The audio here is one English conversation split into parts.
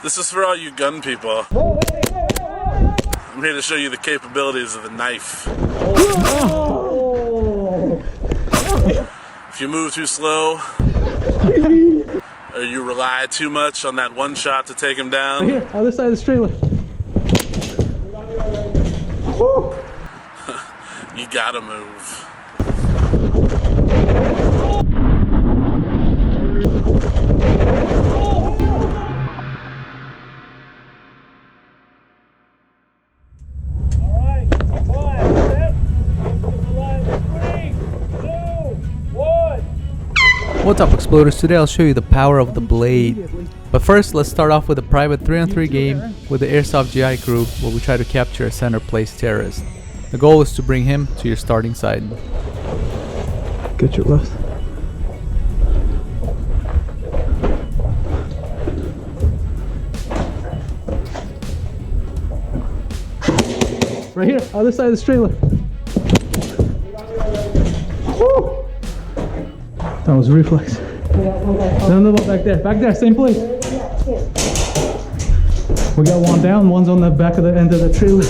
This is for all you gun people. I'm here to show you the capabilities of the knife. If you move too slow, or you rely too much on that one shot to take him down. Right here, other side of this trailer. You gotta move. What's up, exploders? Today I'll show you the power of the blade. But first, let's start off with a private 3-on-3 game with the Airsoft GI crew where we try to capture a center place terrorist. The goal is to bring him to your starting side. Get your left. Right here, other side of this trailer. Woo! That was reflex. No, back there, same place. We got one down, one's on the back of the end of the trailer.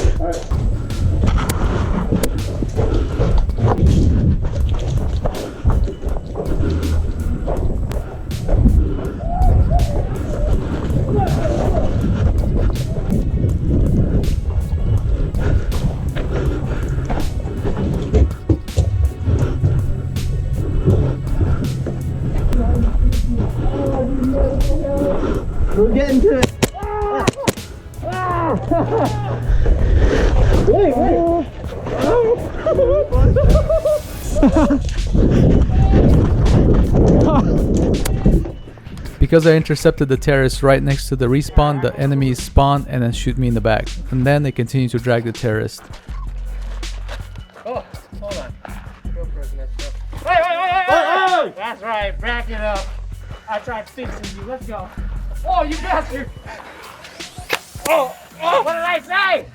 We're getting to it. Wait. Because I intercepted the terrorists right next to the respawn, the enemies spawn and then shoot me in the back. And then they continue to drag the terrorist. Oh, hold on. GoPro's messed up. Wait! That's right, back it up. I tried fixing you. Let's go. Oh, you bastard! Oh, what did I say?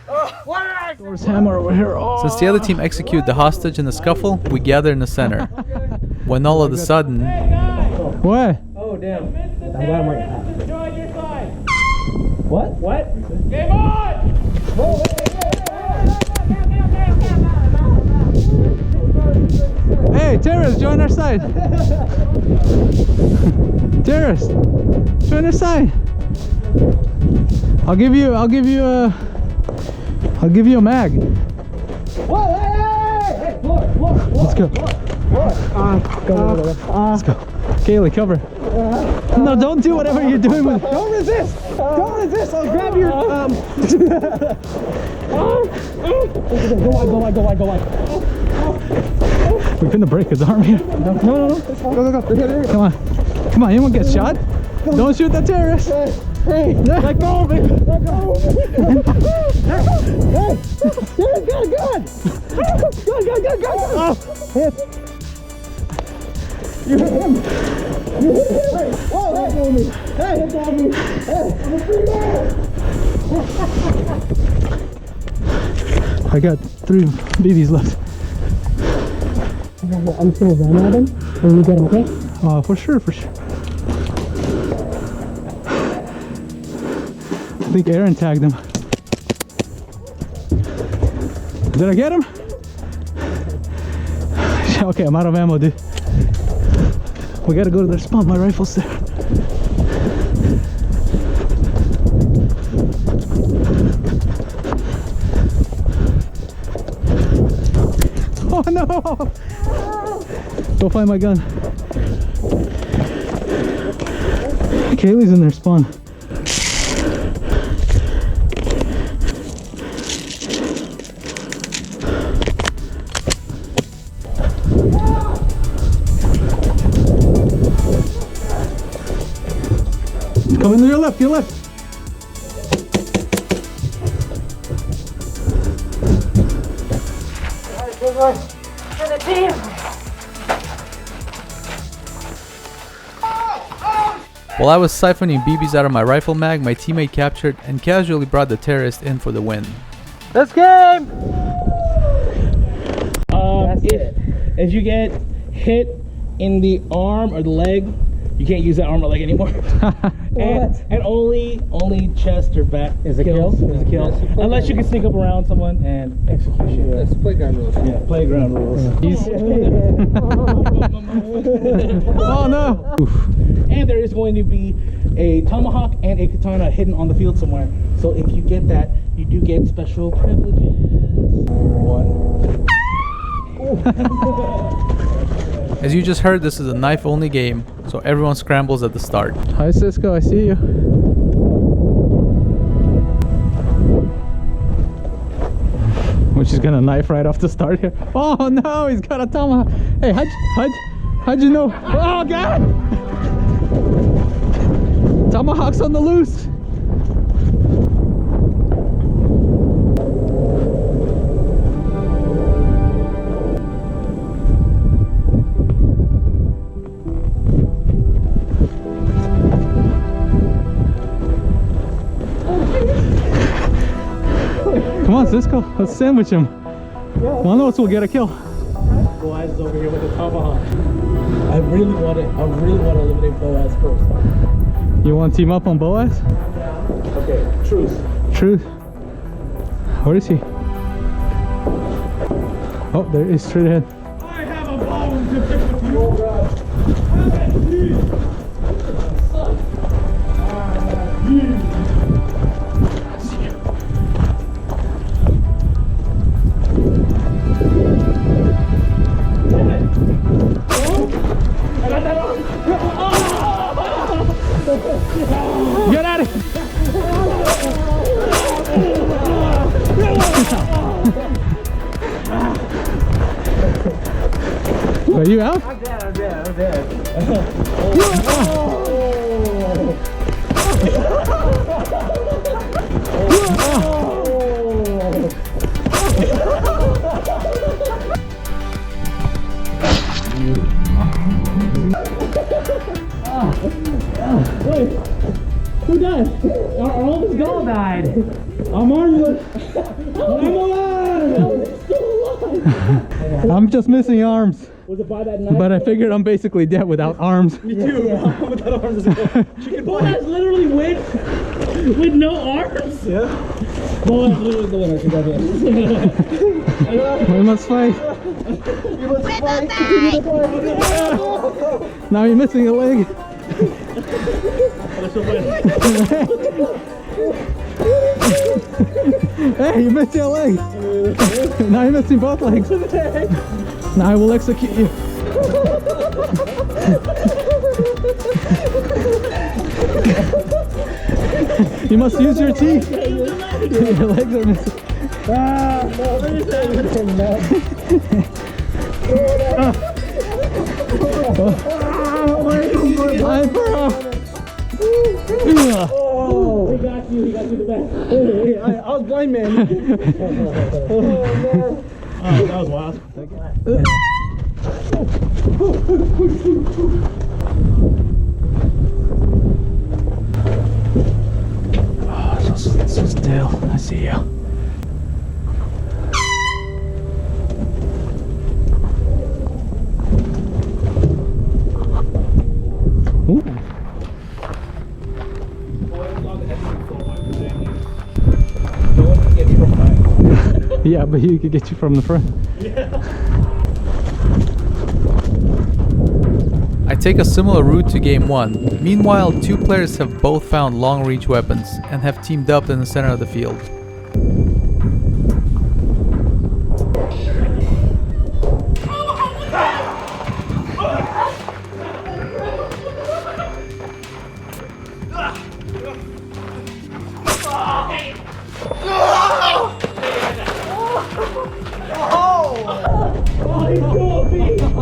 What did I say? There's hammer over here. Since the other team executed the hostage in the scuffle, we gather in the center. When all of a sudden... What? Oh, damn. I got him right now. Join your side. What? Game on! Hey, terrorists, join our side. Terrorists, join our side. I'll give you a mag. Whoa, hey, Let's go. Let's go. Kaylee, cover. No, don't do whatever you're doing with. Don't resist. I'll grab your Go wide. We're gonna break his arm here. No. Go. Come on, you won't get shot. Don't shoot the terrorist. Hey, let go, baby. Let go. Hey, good. Hit. You hit him. Hey, whoa, let go of me. Hey, I'm a free man. I got 3 BBs left. I'm just gonna run at him and you get him, okay? For sure. I think Aaron tagged him. Did I get him? Okay, I'm out of ammo, dude. We gotta go to their spawn. My rifle's there. Oh no! Go find my gun. Kaylee's in their spawn. Coming to your left, Alright, good one. For the team. While I was siphoning BBs out of my rifle mag, my teammate captured and casually brought the terrorist in for the win. Let's game! If you get hit in the arm or the leg, You can't use that arm or leg anymore. and only chest or back is a kill. Is a kill. Unless you can sneak up around someone and execution. That's playground rules. Yeah, playground rules. Oh no! Oof. And there is going to be a tomahawk and a katana hidden on the field somewhere. So if you get that, you do get special privileges. One. As you just heard, this is a knife-only game, so everyone scrambles at the start. Hi Cisco, I see you. Which is gonna knife right off the start here. Oh no, he's got a tomahawk. Hey, how'd you know? Oh god! Tomahawk's on the loose. Come on, Cisco, let's sandwich him. One of us will get a kill. Boaz is over here with a tomahawk. I really want to eliminate Boaz first. You want to team up on Boaz? Okay, truce. Truth. Where is he? Oh, there he is, straight ahead. I have a bone to pick with you. Oh god. Get at it! Are you out? I'm dead. Wait, who died? All of us all died. I'm armless. I'm alive. Still alive. I'm just missing arms. Was it by that knife? But I figured I'm basically dead without arms. Me too. Without arms. Boaz literally went with no arms. Yeah. Boaz literally the winner. Congratulations. We must fight. Now you're missing a leg. Hey, you missed your leg. Now you're missing both legs. Now I will execute you. You must use your teeth. Your legs are missing. Oh, he got you the back. Hey, I was blind, man. Oh, that was wild. Oh, so still. I see you. Ooh. Yeah, but he could get you from the front. Yeah. I take a similar route to game 1. Meanwhile, two players have both found long-reach weapons and have teamed up in the center of the field.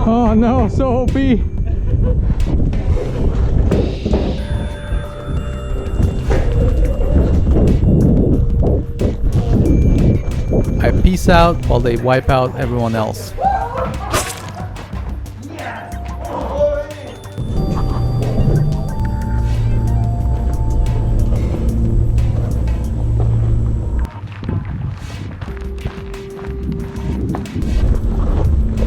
Oh no, so OP! I peace out while they wipe out everyone else.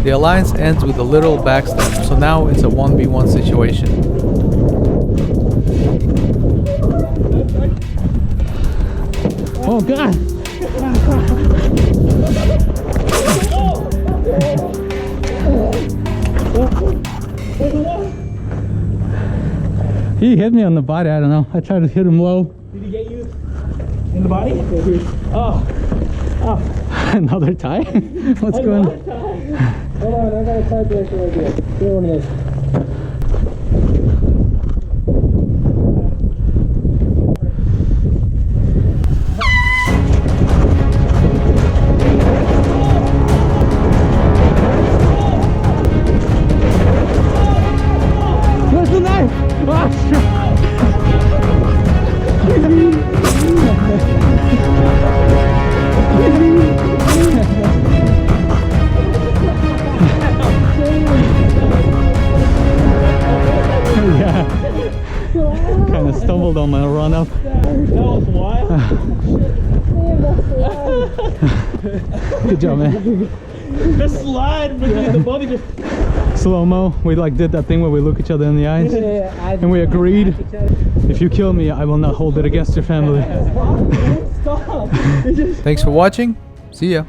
The alliance ends with a literal backstab, so now it's a 1v1 situation. Oh God! He hit me on the body. I don't know. I tried to hit him low. Did he get you in the body? Oh. Another tie? What's going on? Hold on, I got a tiebreaker right here. Give one of those. Where's the knife? Oh, shit. Yeah. Kind of stumbled on my run up. That was wild. Good job, man. The slide between the body just. Slow-mo. We like did that thing where we look each other in the eyes. And we agreed, if you kill me, I will not hold it against your family. Stop. Thanks for watching. See ya.